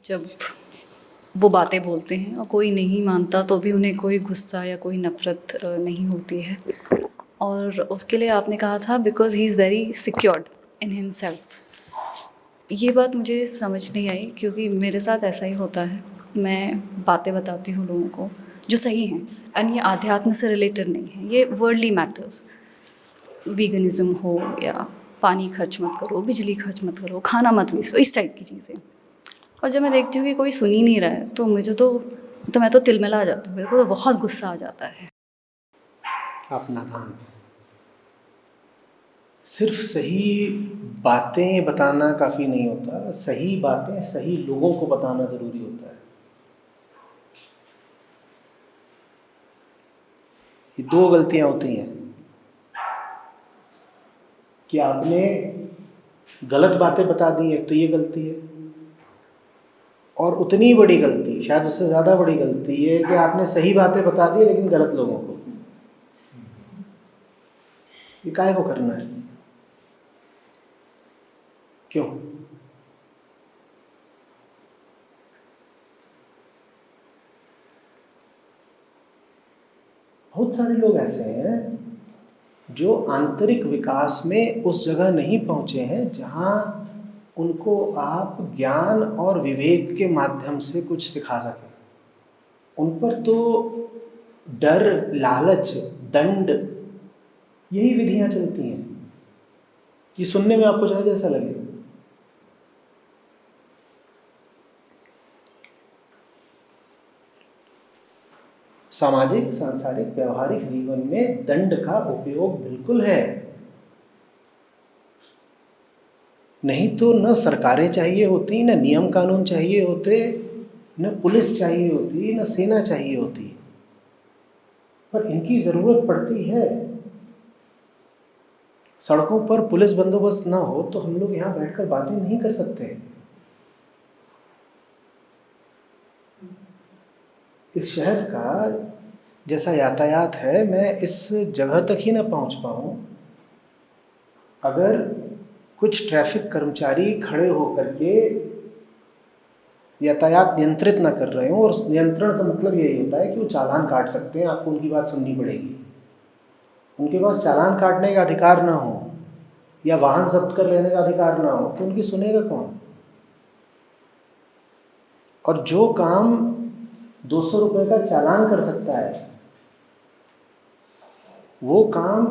जब वो बातें बोलते हैं और कोई नहीं मानता तो भी उन्हें कोई गुस्सा या कोई नफ़रत नहीं होती है। और उसके लिए आपने कहा था because he is very secured in himself. ये बात मुझे समझ नहीं आई क्योंकि मेरे साथ ऐसा ही होता है। मैं बातें बताती हूँ लोगों को जो सही हैं एंड ये आध्यात्म से रिलेटेड नहीं है, ये वर्ल्डली मैटर्स, वीगनिज़्म हो या पानी खर्च मत करो, बिजली खर्च मत करो, खाना मत वेस्ट करो, इस टाइप की चीज़ें। और जब मैं देखती हूँ कि कोई सुन ही नहीं रहा है तो मुझे तो मैं तो तिलमिला जाती हूँ, मेरे को तो बहुत गुस्सा आ जाता है। अपना काम सिर्फ सही बातें बताना काफ़ी नहीं होता, सही बातें सही लोगों को बताना ज़रूरी होता है। ये दो गलतियां होती हैं कि आपने गलत बातें बता दी, एक तो ये गलती है, और उतनी बड़ी गलती, शायद उससे ज़्यादा बड़ी गलती है कि आपने सही बातें बता दी लेकिन गलत लोगों को। ये काहे को करना है? क्यों? बहुत सारे लोग ऐसे हैं जो आंतरिक विकास में उस जगह नहीं पहुंचे हैं जहां उनको आप ज्ञान और विवेक के माध्यम से कुछ सिखा सकें। उन पर तो डर, लालच, दंड, यही विधियां चलती हैं। ये सुनने में आपको शायद ऐसा लगे, सामाजिक, सांसारिक, व्यवहारिक जीवन में दंड का उपयोग बिल्कुल है। नहीं तो न सरकारें चाहिए होती, न नियम कानून चाहिए होते, न पुलिस चाहिए होती, न सेना चाहिए होती, पर इनकी ज़रूरत पड़ती है। सड़कों पर पुलिस बंदोबस्त ना हो तो हम लोग यहाँ बैठकर बातें नहीं कर सकते। इस शहर का जैसा यातायात है, मैं इस जगह तक ही ना पहुँच पाऊँ अगर कुछ ट्रैफिक कर्मचारी खड़े होकर के यातायात नियंत्रित ना कर रहे हों। और नियंत्रण का मतलब यही होता है कि वो चालान काट सकते हैं, आपको उनकी बात सुननी पड़ेगी। उनके पास चालान काटने का अधिकार ना हो या वाहन जब्त कर लेने का अधिकार ना हो तो उनकी सुनेगा कौन? और जो काम 200 रुपये का चालान कर सकता है, वो काम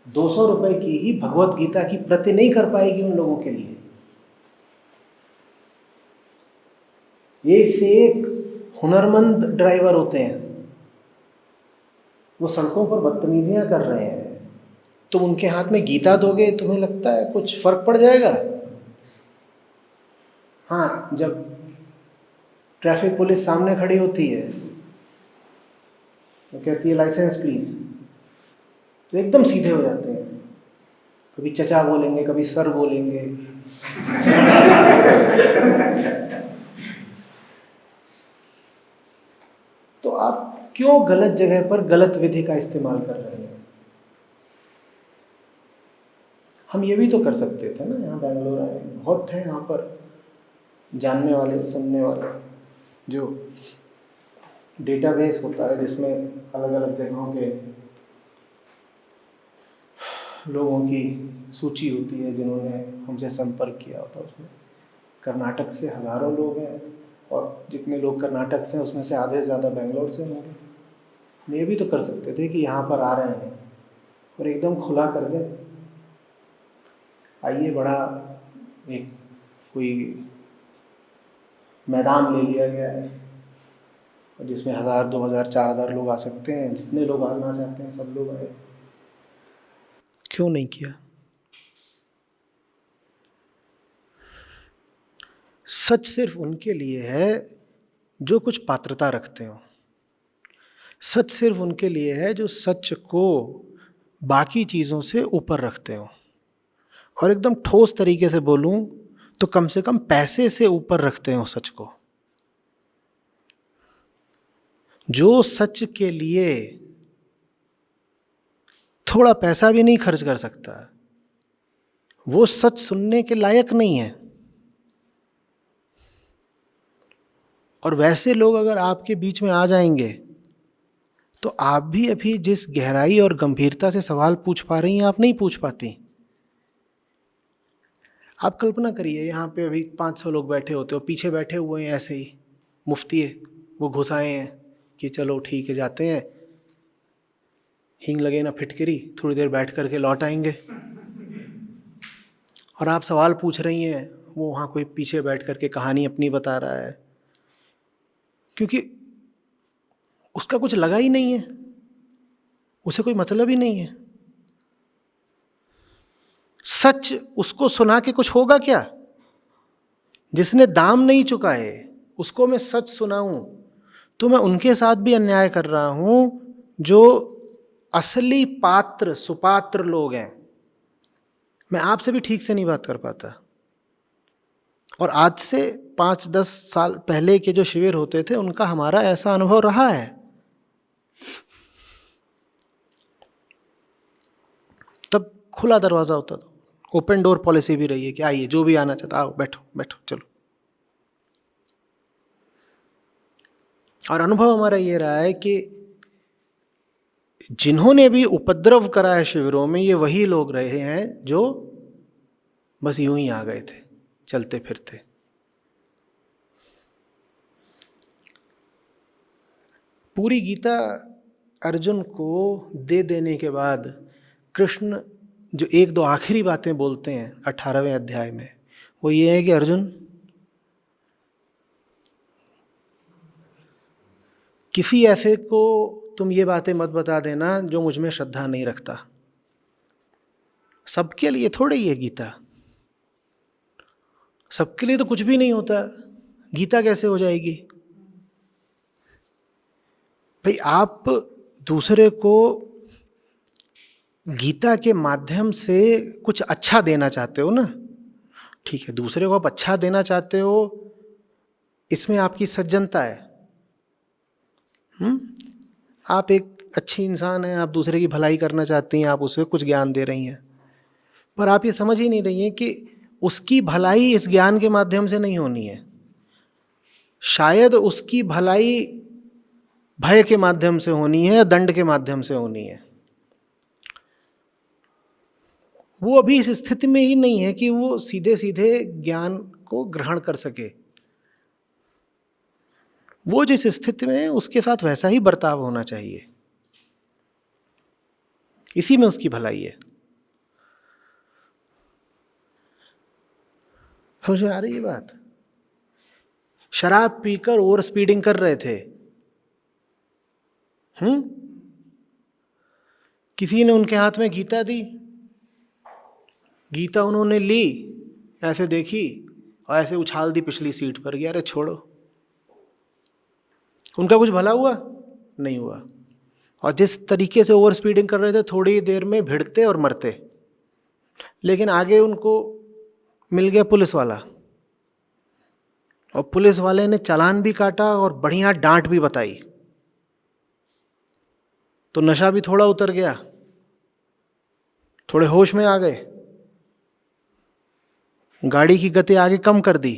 200 रुपये की ही भगवत गीता की प्रति नहीं कर पाएगी उन लोगों के लिए। एक से एक हुनरमंद ड्राइवर होते हैं, वो सड़कों पर बदतमीजियां कर रहे हैं, तुम उनके हाथ में गीता दोगे, तुम्हें लगता है कुछ फर्क पड़ जाएगा? हाँ, जब ट्रैफिक पुलिस सामने खड़ी होती है वो कहती है लाइसेंस प्लीज, तो एकदम सीधे हो जाते हैं। कभी चचा बोलेंगे, कभी सर बोलेंगे। तो आप क्यों गलत जगह पर गलत विधि का इस्तेमाल कर रहे हैं? हम ये भी तो कर सकते थे ना। यहाँ बेंगलोर आए, बहुत हैं यहाँ पर जानने वाले, सुनने वाले, जो डेटाबेस होता है जिसमें अलग अलग जगहों के लोगों की सूची होती है जिन्होंने हमसे संपर्क किया होता है। उसमें कर्नाटक से हज़ारों लोग हैं, और जितने लोग कर्नाटक से हैं उसमें से आधे से ज़्यादा बेंगलोर से होंगे। हम ये भी तो कर सकते थे कि यहाँ पर आ रहे हैं और एकदम खुला कर दें, आइए बड़ा एक कोई मैदान ले लिया गया है और जिसमें 1000, 2000, 4000 लोग आ सकते हैं, जितने लोग आना चाहते हैं सब लोग आए। क्यों नहीं किया? सच सिर्फ उनके लिए है जो कुछ पात्रता रखते हो। सच सिर्फ उनके लिए है जो सच को बाकी चीज़ों से ऊपर रखते हो। और एकदम ठोस तरीके से बोलूं तो कम से कम पैसे से ऊपर रखते हो सच को। जो सच के लिए थोड़ा पैसा भी नहीं खर्च कर सकता, वो सच सुनने के लायक नहीं है। और वैसे लोग अगर आपके बीच में आ जाएंगे तो आप भी अभी जिस गहराई और गंभीरता से सवाल पूछ पा रही हैं आप नहीं पूछ पाती। आप कल्पना करिए यहाँ पे अभी 500 लोग बैठे होते हो, पीछे बैठे हुए हैं ऐसे ही मुफ्ती है, वो घुसाए हैं कि चलो ठीक है जाते हैं, हींग लगे ना फिटकरी, थोड़ी देर बैठ करके लौट आएंगे। और आप सवाल पूछ रही हैं, वो वहाँ कोई पीछे बैठ करके कहानी अपनी बता रहा है, क्योंकि उसका कुछ लगा ही नहीं है, उसे कोई मतलब ही नहीं है। सच उसको सुना के कुछ होगा क्या? जिसने दाम नहीं चुकाए उसको मैं सच सुनाऊं तो मैं उनके साथ भी अन्याय कर रहा हूं जो असली पात्र सुपात्र लोग हैं। मैं आपसे भी ठीक से नहीं बात कर पाता। और आज से 5-10 साल पहले के जो शिविर होते थे उनका हमारा ऐसा अनुभव रहा है। तब खुला दरवाजा होता था, ओपन डोर पॉलिसी भी रही है कि आइए जो भी आना चाहता आओ, बैठो बैठो चलो। और अनुभव हमारा ये रहा है कि जिन्होंने भी उपद्रव करा है शिविरों में, ये वही लोग रहे हैं जो बस यूं ही आ गए थे चलते फिरते। पूरी गीता अर्जुन को दे देने के बाद कृष्ण जो 1-2 आखिरी बातें बोलते हैं 18वें अध्याय में, वो ये है कि अर्जुन, किसी ऐसे को तुम ये बातें मत बता देना जो मुझ में श्रद्धा नहीं रखता। सबके लिए थोड़े ही है गीता, सबके लिए तो कुछ भी नहीं होता। गीता कैसे हो जाएगी भाई? आप दूसरे को गीता के माध्यम से कुछ अच्छा देना चाहते हो ना, ठीक है, दूसरे को आप अच्छा देना चाहते हो, इसमें आपकी सज्जनता है। आप एक अच्छी इंसान हैं, आप दूसरे की भलाई करना चाहती हैं, आप उसे कुछ ज्ञान दे रही हैं, पर आप ये समझ ही नहीं रही हैं कि उसकी भलाई इस ज्ञान के माध्यम से नहीं होनी है। शायद उसकी भलाई भय के माध्यम से होनी है या दंड के माध्यम से होनी है। वो अभी इस स्थिति में ही नहीं है कि वो सीधे सीधे ज्ञान को ग्रहण कर सके। वो जिस स्थिति में है उसके साथ वैसा ही बर्ताव होना चाहिए, इसी में उसकी भलाई है। समझ में आ रही है बात? शराब पीकर ओवर स्पीडिंग कर रहे थे, किसी ने उनके हाथ में गीता दी, गीता उन्होंने ली, ऐसे देखी और ऐसे उछाल दी पिछली सीट पर कि अरे छोड़ो। उनका कुछ भला हुआ? नहीं हुआ। और जिस तरीके से ओवर स्पीडिंग कर रहे थे, थोड़ी देर में भिड़ते और मरते। लेकिन आगे उनको मिल गया पुलिस वाला, और पुलिस वाले ने चालान भी काटा और बढ़िया डांट भी बताई, तो नशा भी थोड़ा उतर गया, थोड़े होश में आ गए, गाड़ी की गति आगे कम कर दी।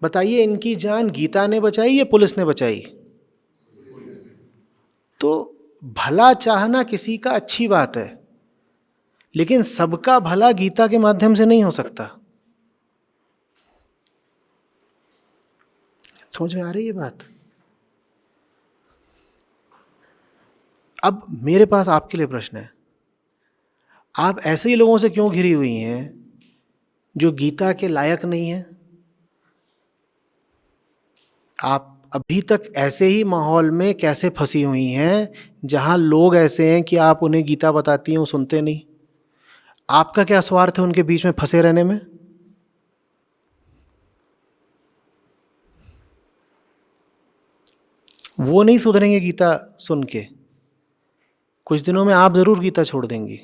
बताइए, इनकी जान गीता ने बचाई या पुलिस ने बचाई? तो भला चाहना किसी का अच्छी बात है, लेकिन सबका भला गीता के माध्यम से नहीं हो सकता। समझ में आ रही है बात? अब मेरे पास आपके लिए प्रश्न है, आप ऐसे ही लोगों से क्यों घिरी हुई हैं जो गीता के लायक नहीं है? आप अभी तक ऐसे ही माहौल में कैसे फंसी हुई हैं जहां लोग ऐसे हैं कि आप उन्हें गीता बताती हैं, वो सुनते नहीं? आपका क्या स्वार्थ है उनके बीच में फंसे रहने में? वो नहीं सुधरेंगे गीता सुन के, कुछ दिनों में आप जरूर गीता छोड़ देंगी।